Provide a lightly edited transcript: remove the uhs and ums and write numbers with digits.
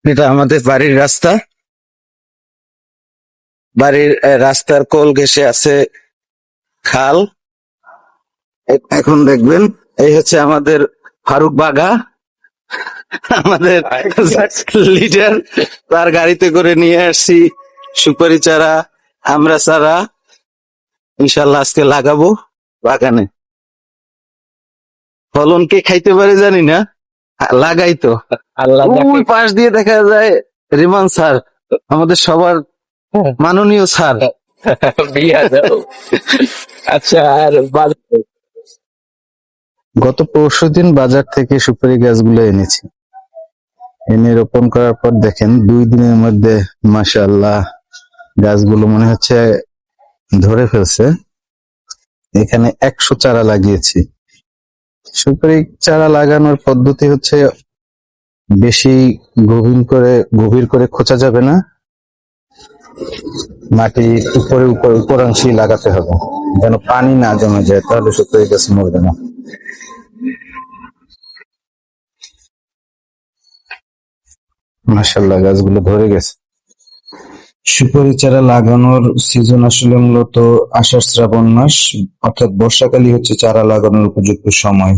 এটা আমাদের বাড়ির রাস্তা। বাড়ির রাস্তার কোল ঘেঁষে আছে খাল। এখন দেখবেন এই হচ্ছে আমাদের ফারুক বাগা, আমাদের লিডার। তার গাড়িতে করে নিয়ে আসছি সুপারি চারা, আমরা চারা ইনশাল্লাহ আজকে লাগাবো বাগানে। ফলন কে খাইতে পারে জানি না, লাগাই তো। আল্লাহ ওই পাশ দিয়ে দেখা যায় রিমান স্যার, আমাদের সবার মাননীয় স্যার। বিয়া দাও। আচ্ছা, আর গত পরশুদিন বাজার থেকে সুপারি গাছগুলো এনেছি, এনে রোপণ করার পর দেখেন 2 দিনের মধ্যে মাশাআল্লাহ গাছগুলো মনে হচ্ছে ধরে ফেলছে। এখানে 100 চারা লাগিয়েছি। সুপারি চারা লাগানোর পদ্ধতি হচ্ছে বেশি গভীর করে খোঁচা যাবে না, মাটি উপরাংশেই লাগাতে হবে যেন পানি না জমে যায়, তাহলে সুপারি গাছ মরবে না। মাশাআল্লাহ গাছগুলো ধরে গেছে। সুপারি চারা লাগানোর সিজন আসলে মূলত আষাঢ় শ্রাবণ মাস, অর্থাৎ বর্ষাকালই হচ্ছে চারা লাগানোর উপযুক্ত সময়।